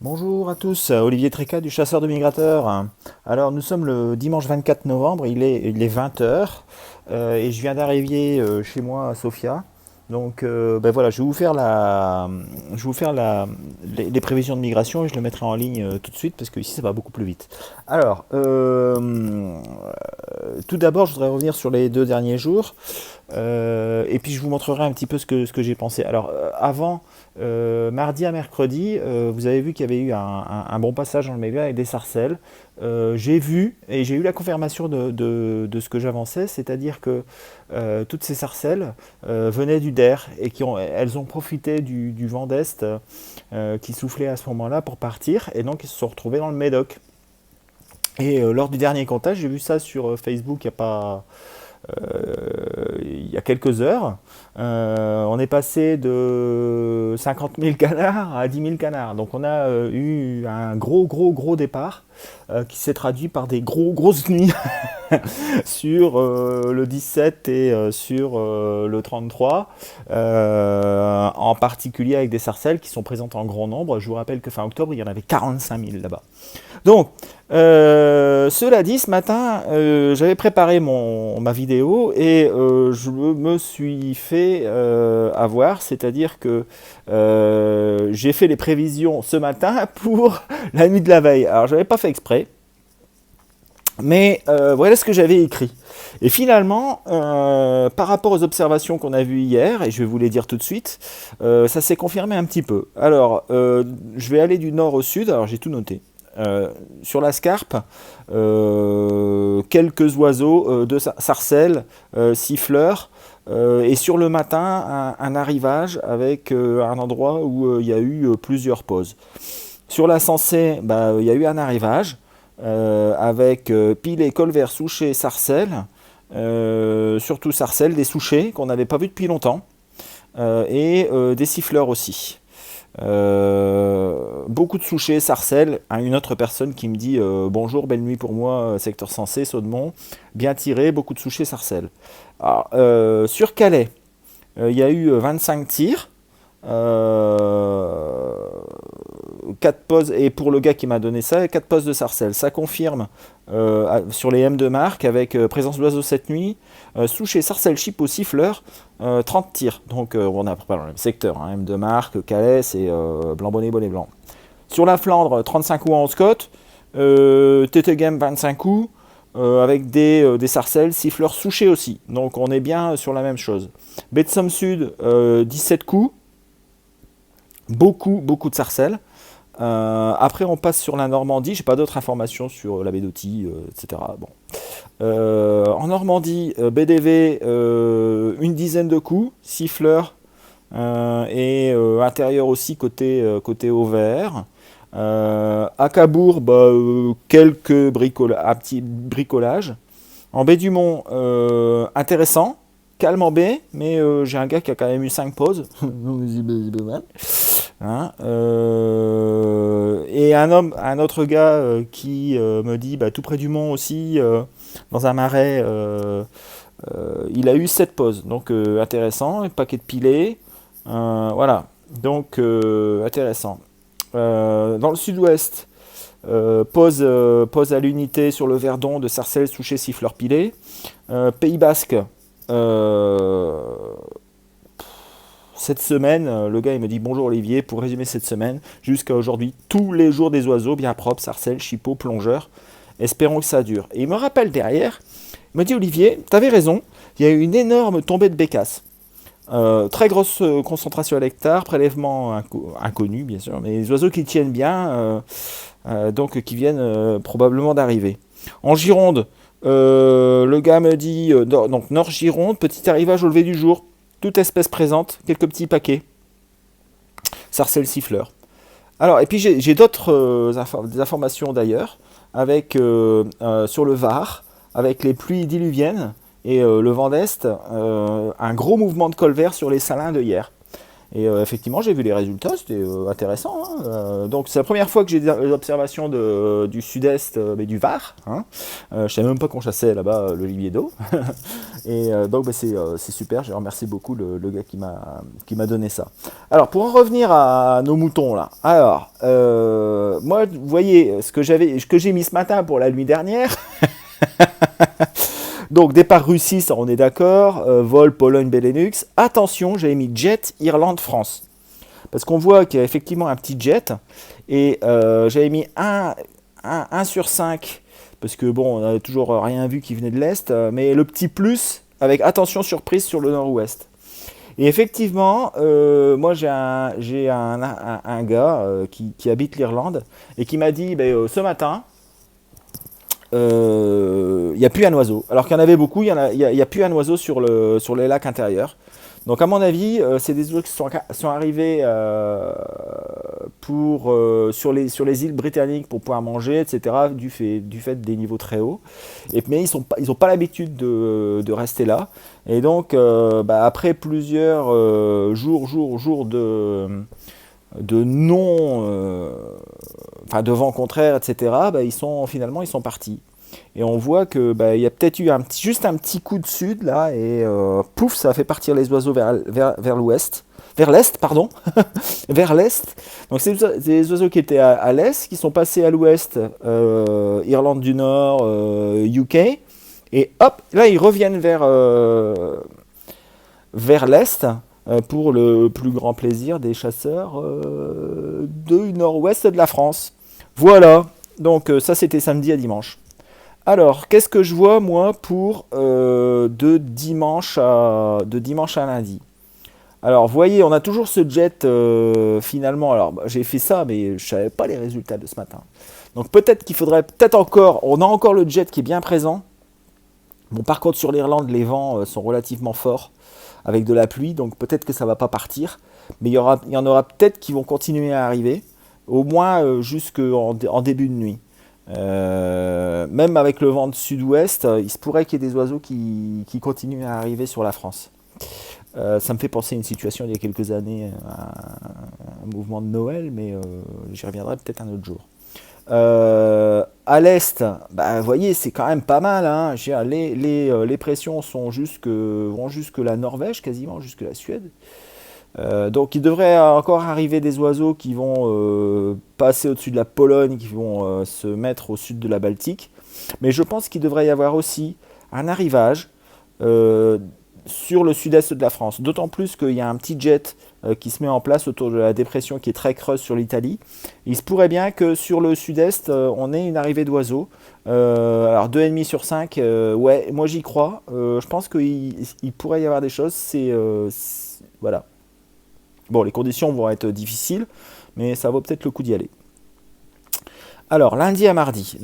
Bonjour à tous, Olivier Trécat du Chasseur de Migrateurs. Alors nous sommes le dimanche 24 novembre, il est 20 heures et je viens d'arriver chez moi à Sofia. Donc ben voilà, je vais vous faire les prévisions de migration et je le mettrai en ligne tout de suite parce que ici ça va beaucoup plus vite. Alors, tout d'abord je voudrais revenir sur les 2 derniers jours. Et puis je vous montrerai un petit peu ce que j'ai pensé. Alors avant, mardi à mercredi, vous avez vu qu'il y avait eu un bon passage dans le méga avec des sarcelles. J'ai vu et j'ai eu la confirmation de ce que j'avançais, c'est-à-dire que toutes ces sarcelles venaient du Der et elles ont profité du vent d'Est qui soufflait à ce moment-là pour partir et donc ils se sont retrouvés dans le Médoc. Et lors du dernier comptage, j'ai vu ça sur Facebook il y a quelques heures. On est passé de 50 000 canards à 10 000 canards. Donc on a eu un gros départ qui s'est traduit par des grosses nuits sur le 17 et sur le 33, en particulier avec des sarcelles qui sont présentes en grand nombre. Je vous rappelle que fin octobre, il y en avait 45 000 là-bas. Donc, cela dit, ce matin, j'avais préparé ma vidéo et je me suis fait avoir, c'est-à-dire que j'ai fait les prévisions ce matin pour la nuit de la veille. Alors, je n'avais pas fait exprès, mais voilà ce que j'avais écrit. Et finalement, par rapport aux observations qu'on a vues hier, et je vais vous les dire tout de suite, ça s'est confirmé un petit peu. Alors, je vais aller du nord au sud, alors j'ai tout noté. Sur la Scarpe, quelques oiseaux de sarcelles, siffleurs, et sur le matin, un arrivage avec un endroit où il y a eu plusieurs pauses. Sur la Sensée, il y a eu un arrivage avec pilets, colverts, souchets, sarcelles, surtout sarcelles, des souchets qu'on n'avait pas vus depuis longtemps, et des siffleurs aussi. Beaucoup de souchets, sarcelles, hein, une autre personne qui me dit bonjour, belle nuit pour moi, secteur Sensé, Saudemont, bien tiré, beaucoup de souchets, sarcelles. Alors, sur Calais, il y a eu 25 tirs, 4 poses, et pour le gars qui m'a donné ça, 4 poses de sarcelles. Ça confirme sur les M de marque avec présence d'oiseaux cette nuit, souchet, sarcelles, chipot, siffleur, 30 tirs. Donc on est à peu près dans le même secteur, hein, M de marque, Calais, c'est blanc bonnet, bonnet blanc. Sur la Flandre, 35 coups en Scott, TT Game 25 coups, avec des sarcelles, siffleurs, souchets aussi. Donc on est bien sur la même chose. Baie de Somme Sud, 17 coups, beaucoup de sarcelles. Après, on passe sur la Normandie. J'ai pas d'autres informations sur la baie d'Auty, etc. Bon. En Normandie, BDV, une dizaine de coups, siffleurs et intérieur aussi côté Auvert. À Cabourg, quelques un petit bricolage. En baie du Mont, intéressant. Calme en baie, mais j'ai un gars qui a quand même eu 5 pauses. Donc, c'est pas mal. Hein, et un autre gars qui me dit tout près du mont aussi, dans un marais, il a eu 7 pauses. Donc intéressant, un paquet de pilets. Voilà, donc intéressant. Dans le sud-ouest, pause à l'unité sur le Verdon de sarcelles, souchets, siffleurs, pilés. Pays Basque. Cette semaine, le gars il me dit bonjour Olivier, pour résumer cette semaine, jusqu'à aujourd'hui, tous les jours des oiseaux bien propres, sarcelles, chipots, plongeurs, espérons que ça dure. Et il me rappelle derrière, il me dit Olivier, t'avais raison, il y a eu une énorme tombée de bécasses. Très grosse concentration à l'hectare, prélèvement inconnu bien sûr, mais les oiseaux qui tiennent bien, donc qui viennent probablement d'arriver. En Gironde, le gars me dit, donc Nord Gironde, petit arrivage au lever du jour, toute espèce présente, quelques petits paquets, sarcelles siffleurs. Alors, et puis j'ai d'autres des informations d'ailleurs, avec sur le Var, avec les pluies diluviennes et le vent d'Est, un gros mouvement de colvert sur les salins de hier. Et effectivement, j'ai vu les résultats, c'était intéressant, hein. Donc c'est la première fois que j'ai des observations du sud-est, mais du Var, hein. Je ne savais même pas qu'on chassait là-bas le libier d'eau. Et donc bah, c'est super, je remercie beaucoup le gars qui m'a donné ça. Alors pour en revenir à nos moutons là, alors moi vous voyez ce que j'ai mis ce matin pour la nuit dernière. Donc départ Russie, ça on est d'accord, vol Pologne Benelux. Attention, j'avais mis jet Irlande France. Parce qu'on voit qu'il y a effectivement un petit jet. Et j'avais mis 1 sur 5. Parce que bon, on n'a toujours rien vu qui venait de l'Est. Mais le petit plus, avec attention surprise sur le nord-ouest. Et effectivement, moi j'ai un gars qui habite l'Irlande. Et qui m'a dit, ce matin, il n'y a plus un oiseau. Alors qu'il y en avait beaucoup, il n'y a plus un oiseau sur les lacs intérieurs. Donc à mon avis, c'est des oiseaux qui sont arrivés sur les îles britanniques pour pouvoir manger, etc., du fait des niveaux très hauts. Mais ils n'ont pas l'habitude de rester là. Et donc, après plusieurs jours de non, de vent contraire, etc., finalement ils sont partis. Et on voit que il y a peut-être eu juste un petit coup de sud là, et pouf, ça a fait partir les oiseaux vers l'ouest, vers l'est, pardon, vers l'est. Donc c'est des oiseaux qui étaient à l'est, qui sont passés à l'ouest, Irlande du Nord, UK, et hop, là ils reviennent vers l'est, pour le plus grand plaisir des chasseurs du nord-ouest de la France. Voilà, donc ça c'était samedi à dimanche. Alors, qu'est-ce que je vois moi pour de dimanche à lundi? Alors, vous voyez, on a toujours ce jet finalement. Alors, j'ai fait ça, mais je savais pas les résultats de ce matin. Donc, peut-être qu'il faudrait, on a encore le jet qui est bien présent. Bon, par contre, sur l'Irlande, les vents sont relativement forts avec de la pluie, donc peut-être que ça va pas partir. Mais il y en aura peut-être qui vont continuer à arriver, au moins jusqu'en début de nuit. Même avec le vent de sud-ouest, il se pourrait qu'il y ait des oiseaux qui continuent à arriver sur la France. Ça me fait penser à une situation il y a quelques années, un mouvement de Noël, mais j'y reviendrai peut-être un autre jour. À l'est, vous voyez, c'est quand même pas mal, hein. Les pressions vont jusque la Norvège, quasiment, jusque la Suède. Donc il devrait encore arriver des oiseaux qui vont passer au-dessus de la Pologne, qui vont se mettre au sud de la Baltique. Mais je pense qu'il devrait y avoir aussi un arrivage sur le sud-est de la France. D'autant plus qu'il y a un petit jet qui se met en place autour de la dépression qui est très creuse sur l'Italie. Il se pourrait bien que sur le sud-est, on ait une arrivée d'oiseaux. Alors 2,5 sur 5, ouais, moi j'y crois. Je pense qu'il pourrait y avoir des choses. Voilà. Bon, les conditions vont être difficiles, mais ça vaut peut-être le coup d'y aller. Alors, lundi à mardi.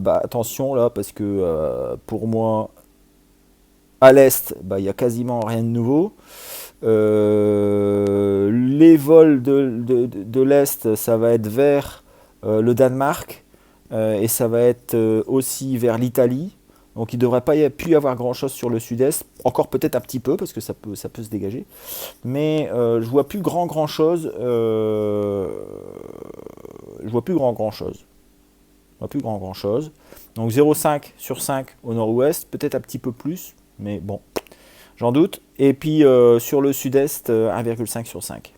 Attention là, parce que pour moi, à l'est, il n'y a quasiment rien de nouveau. Les vols de l'est, ça va être vers le Danemark, et ça va être aussi vers l'Italie. Donc il ne devrait pas plus y avoir grand-chose sur le sud-est, encore peut-être un petit peu, parce que ça peut se dégager. Mais je vois plus grand-chose. Je vois plus grand-chose. Donc 0,5 sur 5 au nord-ouest, peut-être un petit peu plus, mais bon, j'en doute. Et puis sur le sud-est, 1,5 sur 5.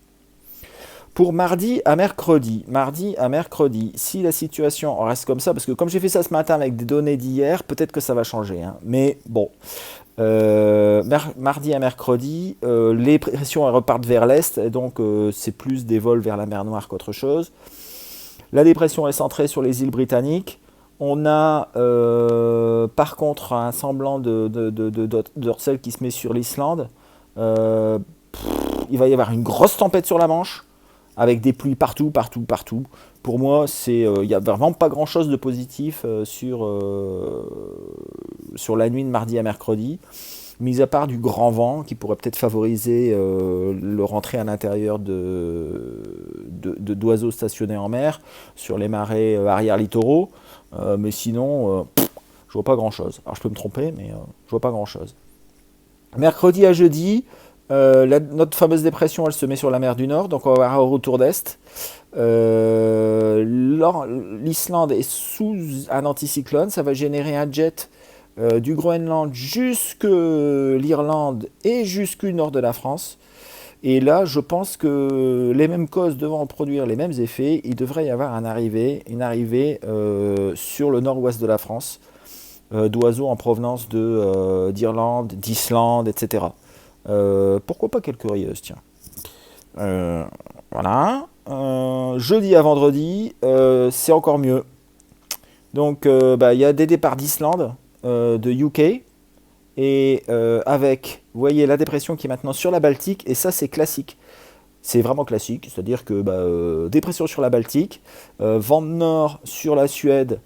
Pour mardi à mercredi, si la situation reste comme ça, parce que comme j'ai fait ça ce matin avec des données d'hier, peut-être que ça va changer, hein. Mais bon, mardi à mercredi, les pressions repartent vers l'est, et donc c'est plus des vols vers la mer Noire qu'autre chose. La dépression est centrée sur les îles britanniques. On a par contre un semblant de dorsal qui se met sur l'Islande. Il va y avoir une grosse tempête sur la Manche, avec des pluies partout. Pour moi, il n'y a vraiment pas grand-chose de positif sur la nuit de mardi à mercredi, mis à part du grand vent qui pourrait peut-être favoriser le rentrée à l'intérieur d'oiseaux stationnés en mer sur les marais arrière-littoraux. Mais sinon, je vois pas grand-chose. Alors je peux me tromper, mais je vois pas grand-chose. Mercredi à jeudi, Notre fameuse dépression, elle se met sur la mer du Nord, donc on va avoir un retour d'Est. L'Islande est sous un anticyclone, ça va générer un jet du Groenland jusque l'Irlande et jusqu'au nord de la France. Et là, je pense que les mêmes causes devant produire les mêmes effets, il devrait y avoir une arrivée sur le nord-ouest de la France d'oiseaux en provenance d'Irlande, d'Islande, etc. Pourquoi pas quelques rieuses, tiens. Euh, voilà. Jeudi à vendredi, c'est encore mieux. Donc, bah, il y a des départs d'Islande, de UK, et avec, vous voyez, la dépression qui est maintenant sur la Baltique, et ça, c'est classique. C'est vraiment classique, c'est-à-dire que bah, dépression sur la Baltique, vent de nord sur la Suède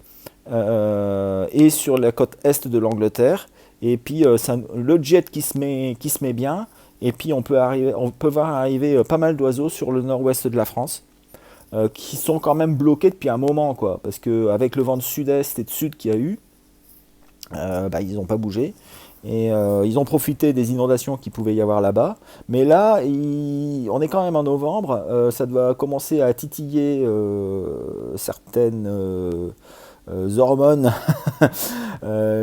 et sur la côte est de l'Angleterre, et puis le jet qui se met bien, et puis on peut voir arriver pas mal d'oiseaux sur le nord-ouest de la France, qui sont quand même bloqués depuis un moment, quoi, parce qu'avec le vent de sud-est et de sud qu'il y a eu, bah, ils n'ont pas bougé. Et ils ont profité des inondations qu'il pouvait y avoir là-bas. Mais là, on est quand même en novembre. Ça doit commencer à titiller certaines hormones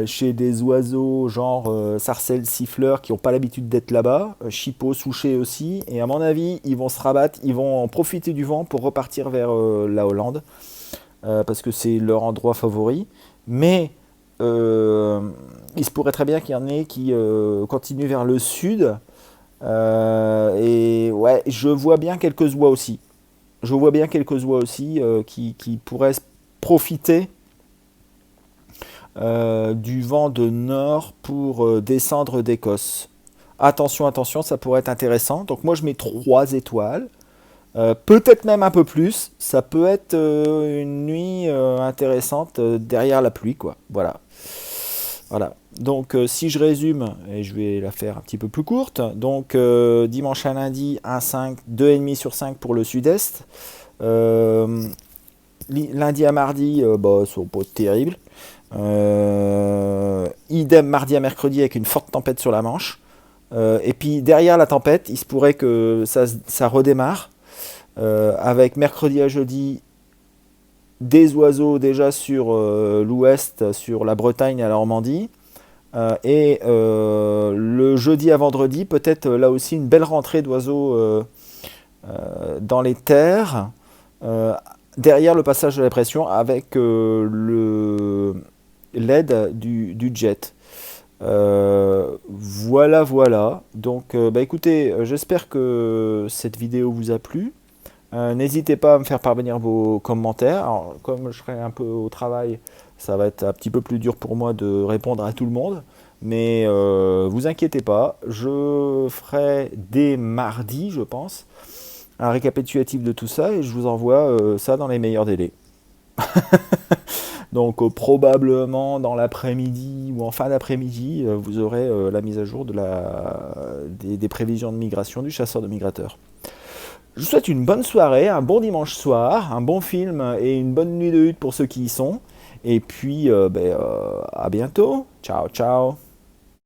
chez des oiseaux genre sarcelles, siffleurs qui n'ont pas l'habitude d'être là-bas. Chipot, souchet aussi. Et à mon avis, ils vont se rabattre. Ils vont en profiter du vent pour repartir vers la Hollande. Parce que c'est leur endroit favori. Mais il se pourrait très bien qu'il y en ait qui continuent vers le sud. Et ouais, je vois bien quelques oies aussi. Je vois bien quelques oies aussi qui pourraient profiter du vent de nord pour descendre d'Écosse. Attention, attention, ça pourrait être intéressant. Donc moi je mets 3 étoiles. Peut-être même un peu plus. Ça peut être une nuit intéressante derrière la pluie, quoi. Voilà. Voilà. Donc si je résume, et je vais la faire un petit peu plus courte, donc dimanche à lundi, 1,5, 2,5 sur 5 pour le sud-est. Lundi à mardi, bah, sont pas terribles. Idem mardi à mercredi avec une forte tempête sur la Manche. Et puis derrière la tempête, il se pourrait que ça redémarre. Avec mercredi à jeudi des oiseaux déjà sur l'ouest, sur la Bretagne et la Normandie. Le jeudi à vendredi, peut-être là aussi une belle rentrée d'oiseaux dans les terres, derrière le passage de la pression avec l'aide du jet. Voilà, voilà. Donc, bah, écoutez, j'espère que cette vidéo vous a plu. N'hésitez pas à me faire parvenir vos commentaires. Alors, comme je serai un peu au travail, ça va être un petit peu plus dur pour moi de répondre à tout le monde. Mais vous inquiétez pas, je ferai dès mardi, je pense, un récapitulatif de tout ça et je vous envoie ça dans les meilleurs délais. Donc probablement dans l'après-midi ou en fin d'après-midi, vous aurez la mise à jour des prévisions de migration du chasseur de migrateurs. Je vous souhaite une bonne soirée, un bon dimanche soir, un bon film et une bonne nuit de hutte pour ceux qui y sont. Et puis, à bientôt. Ciao, ciao.